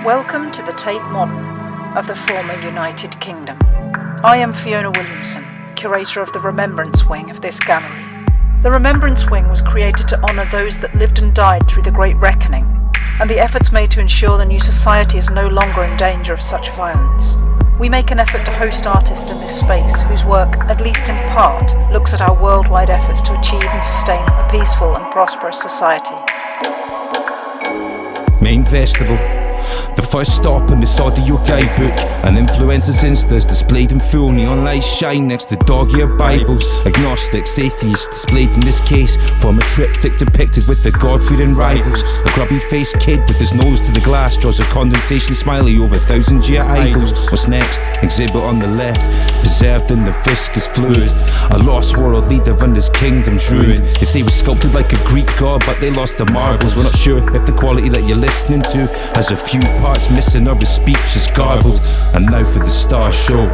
Welcome to the Tate Modern of the former United Kingdom. I am Fiona Williamson, curator of the Remembrance Wing of this gallery. The Remembrance Wing was created to honour those that lived and died through the Great Reckoning, and the efforts made to ensure the new society is no longer in danger of such violence. We make an effort to host artists in this space whose work, at least in part, looks at our worldwide efforts to achieve and sustain a peaceful and prosperous society. Main vestibule, the first stop in this audio guidebook. An influencer's instas displayed in full, neon lights shine next to dog-eared Bibles. Agnostics, atheists displayed in this case form a triptych depicted with the God-fearing rivals. A grubby-faced kid with his nose to the glass draws a condensation smiley over 1,000-year idols. What's next? Exhibit on the left, preserved in the viscous fluid. A lost world leader and his kingdom's ruined. They say we're sculpted like a Greek god, but they lost the marbles. We're not sure if the quality that you're listening to has a few parts missing or his speech is garbled. And now for the star show.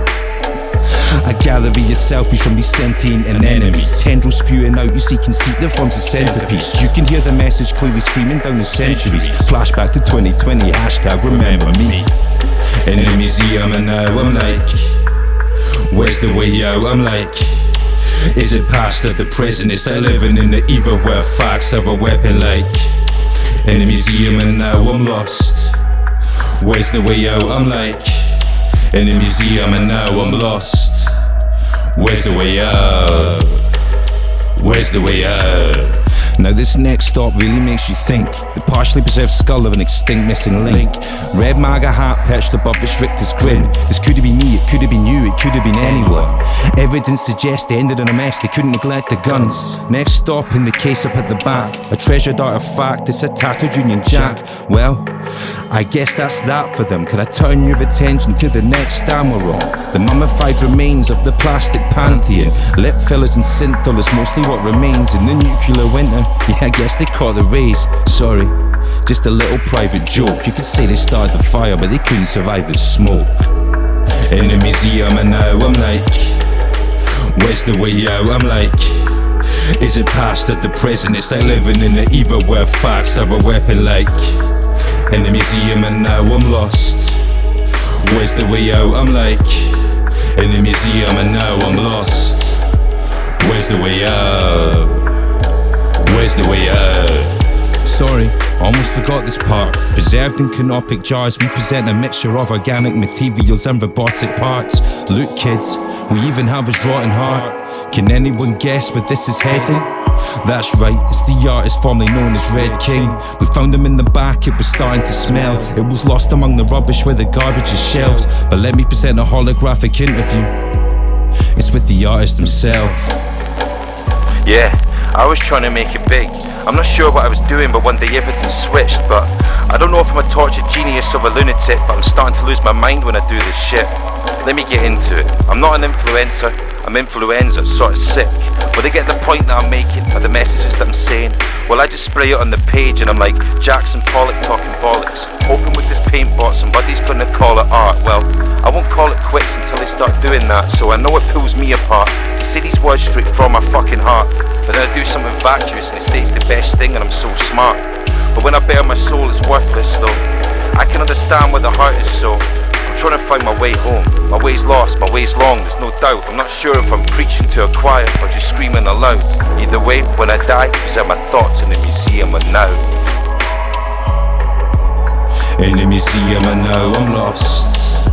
A gallery of selfies from these sentient anemones. Tendrils spewing out, you see conceit that forms a centrepiece. You can hear the message clearly screaming down the centuries. Flashback to 2020, hashtag remember me. In the museum and now I'm like, where's the way out? I'm like, is it past or the present? It's like living in the either where facts are a weapon like. In the museum and now I'm lost, where's the way out? I'm like, in the museum and now I'm lost, where's the way out? Where's the way out? Now this next stop really makes you think. The partially preserved skull of an extinct missing link. Red MAGA hat perched above the strictest grin. This could have been me, it could have been you, it could have been anyone. Evidence suggests they ended in a mess, they couldn't neglect the guns. Next stop in the case up at the back, a treasured artifact, it's a tattered Union Jack. Well, I guess that's that for them. Can I turn your attention to the next stand we're on? The mummified remains of the plastic pantheon. Lip fillers and synthol is mostly what remains in the nuclear winter. Yeah, I guess they caught the rays. Sorry, just a little private joke. You could say they started the fire, but they couldn't survive the smoke. In the museum and now I'm like, where's the way out? I'm like, is it past or the present? It's like living in the either where facts are a weapon like. In the museum and now I'm lost, where's the way out? I'm like, in the museum and now I'm lost, where's the way out? Where's the way out? Sorry, almost forgot this part. Preserved in canopic jars, we present a mixture of organic materials and robotic parts. Look kids, we even have his rotten heart. Can anyone guess where this is heading? That's right, it's the artist formerly known as Red King. We found him in the back, it was starting to smell. It was lost among the rubbish where the garbage is shelved. But let me present a holographic interview. It's with the artist himself. Yeah, I was trying to make it big. I'm not sure what I was doing, but one day everything switched. But I don't know if I'm a tortured genius or a lunatic, but I'm starting to lose my mind when I do this shit. Let me get into it. I'm not an influencer, I'm influenza, sort of sick. Will they get the point that I'm making, or the messages that I'm saying? Well, I just spray it on the page and I'm like Jackson Pollock talking bollocks. Hoping with this paint pot somebody's gonna call it art. Well, I won't call it quits until they start doing that, so I know it pulls me apart to say these words straight from my fucking heart. But then I do something vacuous and they say it's the best thing and I'm so smart. But when I bare my soul it's worthless though. I can understand where the heart is, so I'm trying to find my way home. My way's lost, my way's long, there's no doubt. I'm not sure if I'm preaching to a choir or just screaming aloud. Either way, when I die, preserve my thoughts in the museum of now. In the museum and now I'm lost,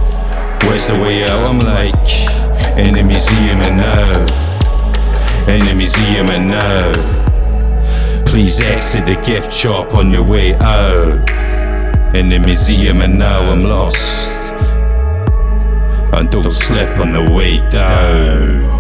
where's the way out? I'm like, in the museum and now, in the museum and now. Please exit the gift shop on your way out. In the museum and now I'm lost, and don't slip on the way down.